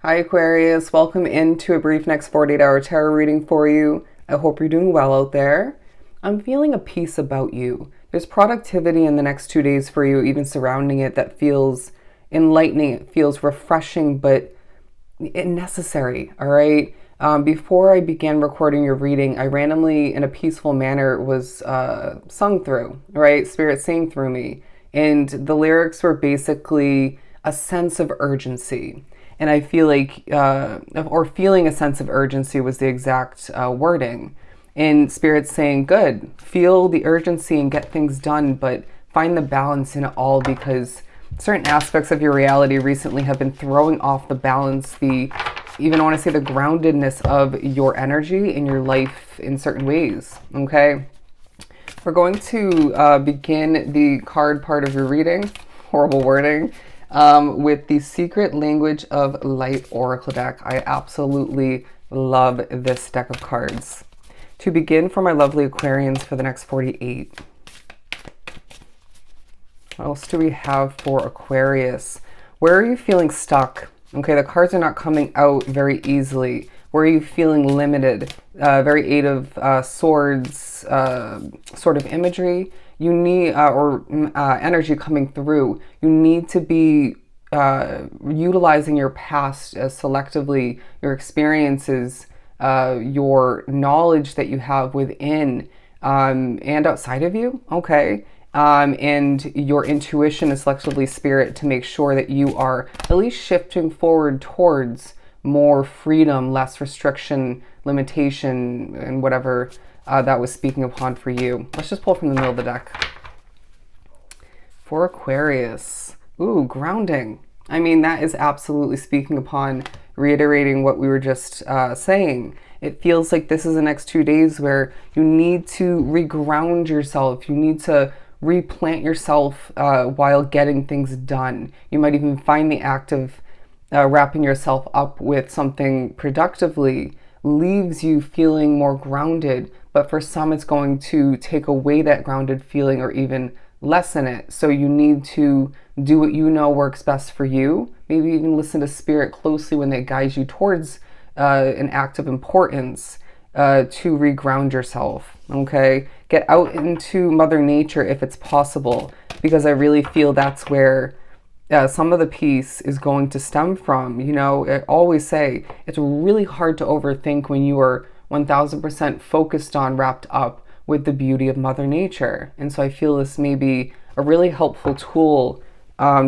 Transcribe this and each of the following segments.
Hi Aquarius, welcome into a brief next 48-hour tarot reading for you. I hope you're doing well out there. I'm feeling a peace about you. There's productivity in the next 2 days for you, even surrounding it, that feels enlightening. It feels refreshing, but necessary, all right? Before I began recording your reading, I randomly, in a peaceful manner, was sung through, right? Spirit sang through me. And the lyrics were basically a sense of urgency. And I feel like, or feeling a sense of urgency was the exact wording. And Spirit's saying, good, feel the urgency and get things done, but find the balance in it all, because certain aspects of your reality recently have been throwing off the balance, even I want to say the groundedness of your energy in your life in certain ways, okay? We're going to begin the card part of your reading, horrible wording, with the Secret Language of Light Oracle deck. I absolutely love this deck of cards. To begin, for my lovely Aquarians for the next 48. What else do we have for Aquarius? Where are you feeling stuck? Okay, the cards are not coming out very easily. Where are you feeling limited? Very Eight of Swords sort of imagery. You need, energy coming through. You need to be utilizing your past selectively, your experiences, your knowledge that you have within and outside of you, okay? And your intuition and selectively spirit to make sure that you are at least shifting forward towards more freedom, less restriction, limitation, and whatever that was speaking upon for you. Let's just pull from the middle of the deck. For Aquarius, ooh, grounding. I mean, that is absolutely speaking upon, reiterating what we were just saying. It feels like this is the next 2 days where you need to reground yourself. You need to replant yourself while getting things done. You might even find the act of wrapping yourself up with something productively leaves you feeling more grounded, but for some it's going to take away that grounded feeling or even lessen it. So you need to do what you know works best for you. Maybe even listen to spirit closely when they guide you towards an act of importance to reground yourself, okay? Get out into Mother Nature if it's possible, because I really feel that's where some of the peace is going to stem from. You know, I always say it's really hard to overthink when you are 1000% focused on, wrapped up with the beauty of Mother Nature. And so I feel this may be a really helpful tool,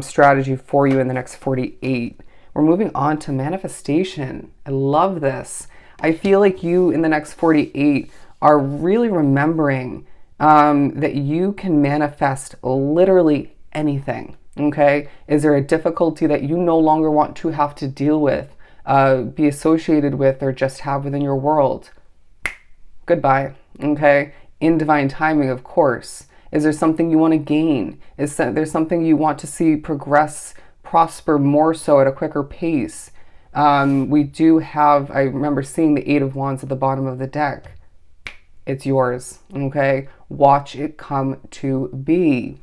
strategy for you in the next 48. We're moving on to manifestation. I love this. I feel like you in the next 48 are really remembering that you can manifest literally anything. Okay, is there a difficulty that you no longer want to have to deal with, be associated with, or just have within your world? Goodbye. Okay, in divine timing, of course. Is there something you want to gain? Is there something you want to see progress, prosper more so at a quicker pace? We do have, I remember seeing the Eight of Wands at the bottom of the deck. It's yours. Okay, watch it come to be.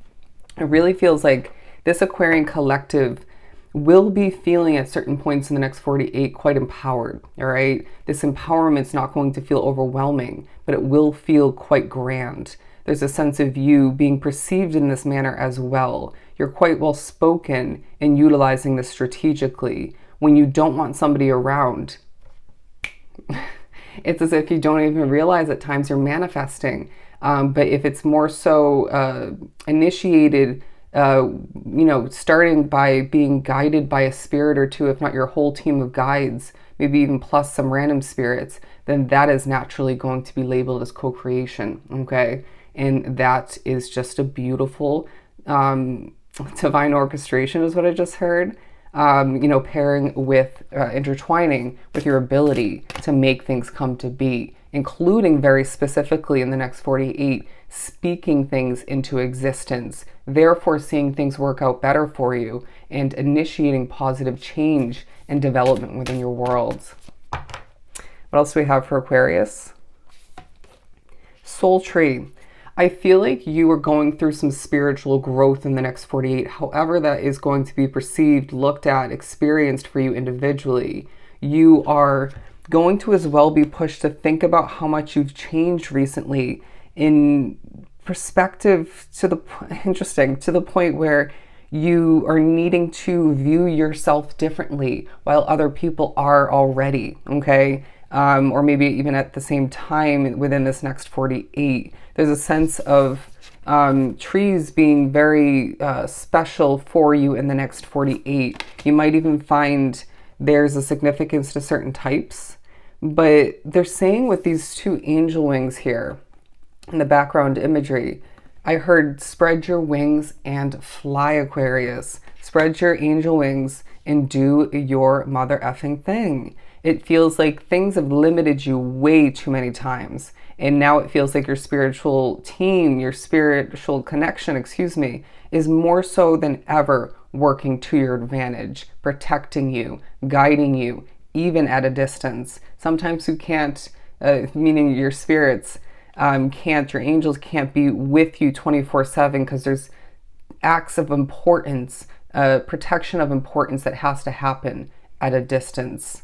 It really feels like this Aquarian collective will be feeling at certain points in the next 48 quite empowered, all right? This empowerment's not going to feel overwhelming, but it will feel quite grand. There's a sense of you being perceived in this manner as well. You're quite well spoken in utilizing this strategically. When you don't want somebody around, it's as if you don't even realize at times you're manifesting. But if it's more so initiated, starting by being guided by a spirit or two, if not your whole team of guides, maybe even plus some random spirits, then that is naturally going to be labeled as co-creation, okay? And that is just a beautiful divine orchestration is what I just heard. Pairing with, intertwining with your ability to make things come to be, including very specifically in the next 48, speaking things into existence, therefore seeing things work out better for you and initiating positive change and development within your world. What else do we have for Aquarius? Soul Tree. I feel like you are going through some spiritual growth in the next 48. However, that is going to be perceived, looked at, experienced for you individually. You are going to as well be pushed to think about how much you've changed recently in perspective to the interesting to the point where you are needing to view yourself differently while other people are already, okay? Or maybe even at the same time within this next 48. There's a sense of trees being very special for you in the next 48. You might even find there's a significance to certain types, but they're saying with these two angel wings here in the background imagery, I heard spread your wings and fly, Aquarius. Spread your angel wings and do your mother effing thing. It feels like things have limited you way too many times. And now it feels like your spiritual team, your spiritual connection, is more so than ever working to your advantage, protecting you, guiding you, even at a distance. Sometimes you can't, meaning your spirits, your angels can't be with you 24/7 because there's acts of importance, protection of importance that has to happen at a distance.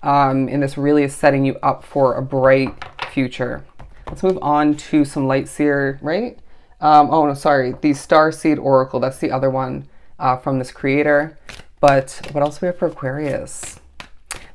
And this really is setting you up for a bright future. Let's move on to some light seer, right? Oh no, sorry, the Starseed Oracle. That's the other one from this creator. But what else do we have for Aquarius?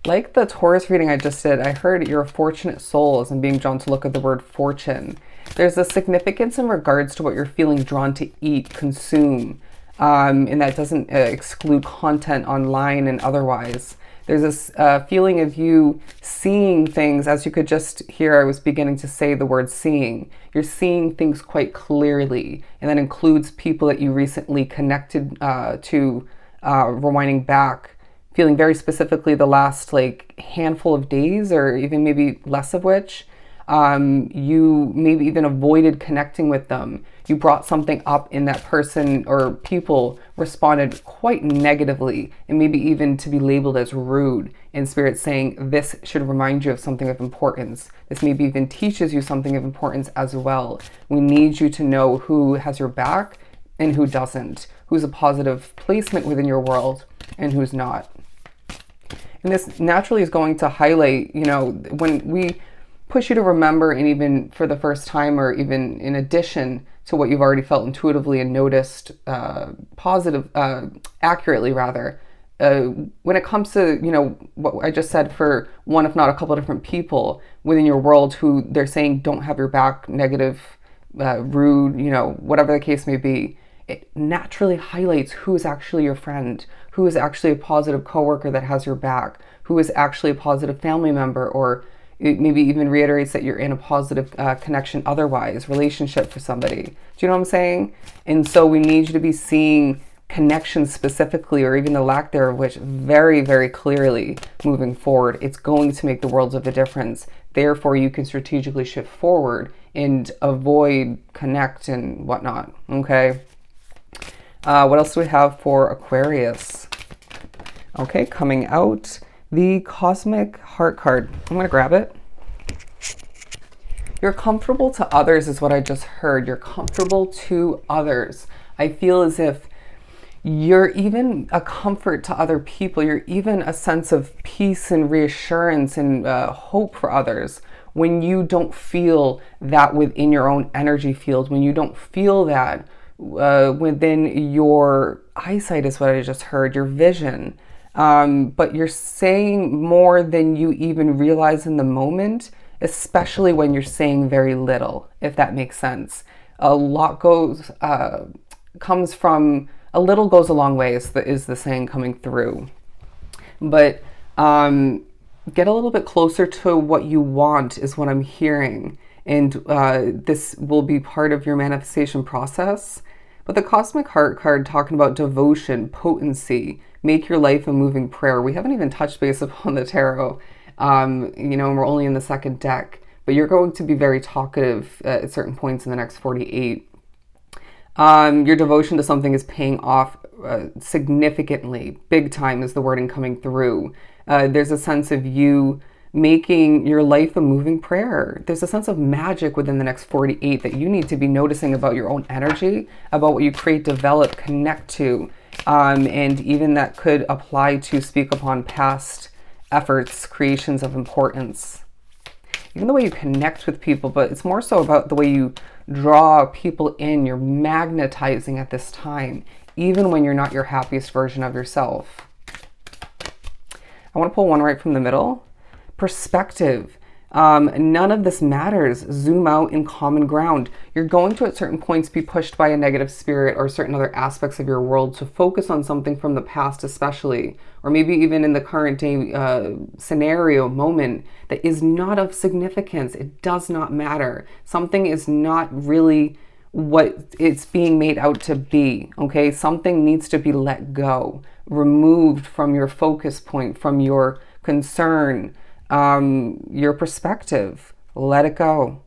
Like the Taurus reading I just did, I heard you're a fortunate soul as I'm being drawn to look at the word fortune. There's a significance in regards to what you're feeling drawn to eat, consume, and that doesn't exclude content online and otherwise. There's this feeling of you seeing things, as you could just hear I was beginning to say the word seeing. You're seeing things quite clearly, and that includes people that you recently connected to, rewinding back, feeling very specifically the last like handful of days or even maybe less of which, you maybe even avoided connecting with them. You brought something up in that person or people responded quite negatively and maybe even to be labeled as rude, in spirit saying this should remind you of something of importance. This maybe even teaches you something of importance as well. We need you to know who has your back and who doesn't, who's a positive placement within your world and who's not. And this naturally is going to highlight, when we push you to remember, and even for the first time, or even in addition to what you've already felt intuitively and noticed accurately rather, when it comes to, what I just said for one, if not a couple of different people within your world who they're saying don't have your back, negative, rude, whatever the case may be, it naturally highlights who is actually your friend, who is actually a positive coworker that has your back, who is actually a positive family member, or it maybe even reiterates that you're in a positive connection otherwise, relationship for somebody. Do you know what I'm saying? And so we need you to be seeing connections specifically, or even the lack thereof, which very, very clearly moving forward. It's going to make the world of a difference. Therefore, you can strategically shift forward and avoid, connect, and whatnot. Okay. What else do we have for Aquarius? Okay, coming out, the Cosmic Heart card. I'm going to grab it. You're comfortable to others is what I just heard. You're comfortable to others. I feel as if you're even a comfort to other people. You're even a sense of peace and reassurance and hope for others when you don't feel that within your own energy field, when you don't feel that within your eyesight is what I just heard, your vision. But you're saying more than you even realize in the moment, especially when you're saying very little, if that makes sense. A lot comes from, a little goes a long way is the saying coming through. But get a little bit closer to what you want is what I'm hearing. And this will be part of your manifestation process. But the Cosmic Heart card talking about devotion, potency, make your life a moving prayer. We haven't even touched base upon the tarot, and we're only in the second deck. But you're going to be very talkative at certain points in the next 48. Your devotion to something is paying off significantly. Big time is the wording coming through. There's a sense of you making your life a moving prayer. There's a sense of magic within the next 48 that you need to be noticing about your own energy, about what you create, develop, connect to, and even that could apply to speak upon past efforts, creations of importance. Even the way you connect with people, but it's more so about the way you draw people in. You're magnetizing at this time, even when you're not your happiest version of yourself. I want to pull one right from the middle. Perspective. None of this matters. Zoom out in common ground. You're going to at certain points be pushed by a negative spirit or certain other aspects of your world to focus on something from the past especially, or maybe even in the current day scenario moment that is not of significance. It does not matter. Something is not really what it's being made out to be, okay? Something needs to be let go, removed from your focus point, from your concern, your perspective. Let it go.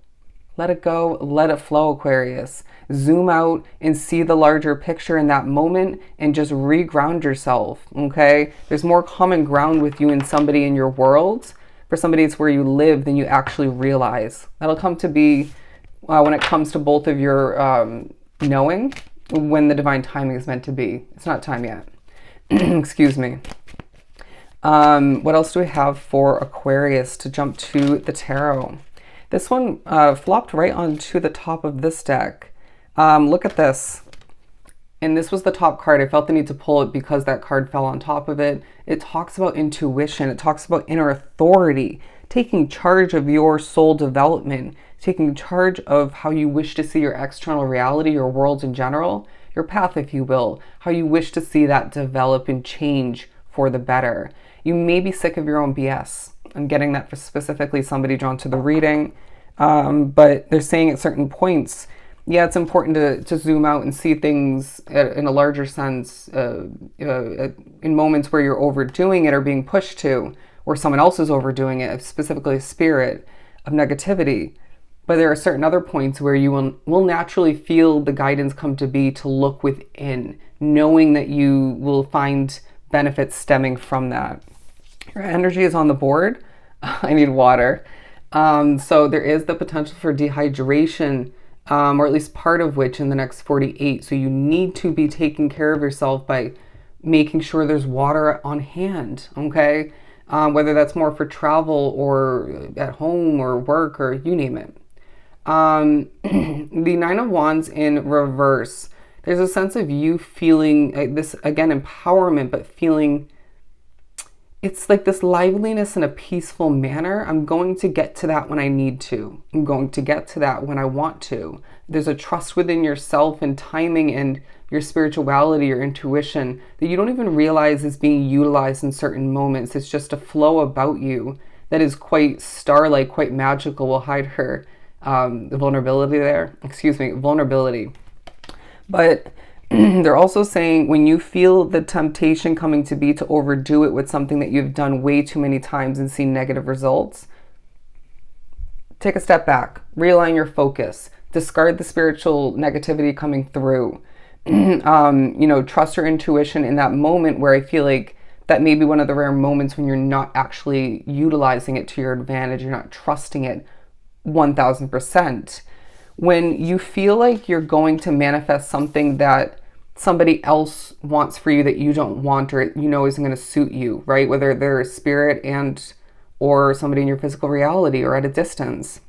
Let it go. Let it flow, Aquarius. Zoom out and see the larger picture in that moment and just reground yourself, okay? There's more common ground with you and somebody in your world. For somebody, it's where you live than you actually realize. That'll come to be when it comes to both of your knowing when the divine timing is meant to be. It's not time yet. Excuse me. What else do we have for Aquarius to jump to the tarot? This one flopped right onto the top of this deck. Look at this. And this was the top card. I felt the need to pull it because that card fell on top of it. It talks about intuition. It talks about inner authority, taking charge of your soul development, taking charge of how you wish to see your external reality, your world in general, your path, if you will, how you wish to see that develop and change for the better. You may be sick of your own BS. I'm getting that for specifically somebody drawn to the reading, but they're saying at certain points, yeah, it's important to zoom out and see things in a larger sense, in moments where you're overdoing it or being pushed to, or someone else is overdoing it, specifically a spirit of negativity. But there are certain other points where you will naturally feel the guidance come to be to look within, knowing that you will find benefits stemming from that. Your energy is on the board. I need water. So there is the potential for dehydration, or at least part of which in the next 48. So you need to be taking care of yourself by making sure there's water on hand, okay? Whether that's more for travel or at home or work or you name it. The Nine of Wands in reverse. There's a sense of you feeling this, again, empowerment, but feeling it's like this liveliness in a peaceful manner. I'm going to get to that when I need to. I'm going to get to that when I want to. There's a trust within yourself and timing and your spirituality, your intuition that you don't even realize is being utilized in certain moments. It's just a flow about you that is quite star-like, quite magical. We'll hide her vulnerability there. Vulnerability. But they're also saying when you feel the temptation coming to be to overdo it with something that you've done way too many times and seen negative results, take a step back, realign your focus, discard the spiritual negativity coming through. Trust your intuition in that moment where I feel like that may be one of the rare moments when you're not actually utilizing it to your advantage. You're not trusting it 1000%. When you feel like you're going to manifest something that somebody else wants for you that you don't want or isn't going to suit you, right? Whether they're a spirit or somebody in your physical reality or at a distance,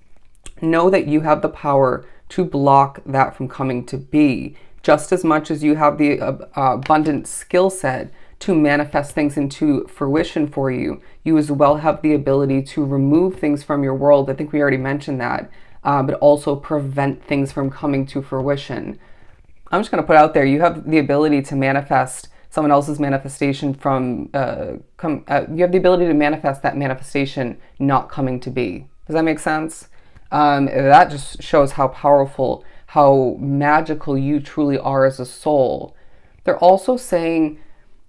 know that you have the power to block that from coming to be, just as much as you have the abundant skill set to manifest things into fruition for you. You as well have the ability to remove things from your world. I think we already mentioned that, but also prevent things from coming to fruition. I'm just going to put out there, you have the ability to manifest someone else's manifestation from, you have the ability to manifest that manifestation not coming to be. Does that make sense? That just shows how powerful, how magical you truly are as a soul. They're also saying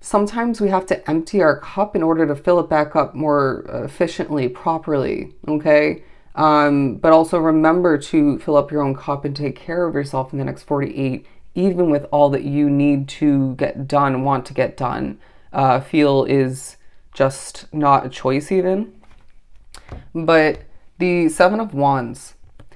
sometimes we have to empty our cup in order to fill it back up more efficiently, properly, okay? But also remember to fill up your own cup and take care of yourself in the next 48, even with all that you need to get done, want to get done, feel is just not a choice even. But the Seven of Wands,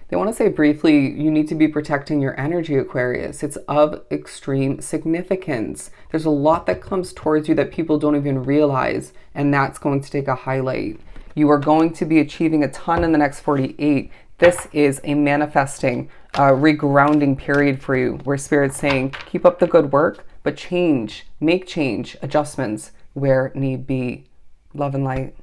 they want to say briefly, you need to be protecting your energy, Aquarius. It's of extreme significance. There's a lot that comes towards you that people don't even realize, and that's going to take a highlight. You are going to be achieving a ton in the next 48. This is a manifesting, regrounding period for you, where Spirit's saying, keep up the good work, but change, make change, adjustments where need be. Love and light.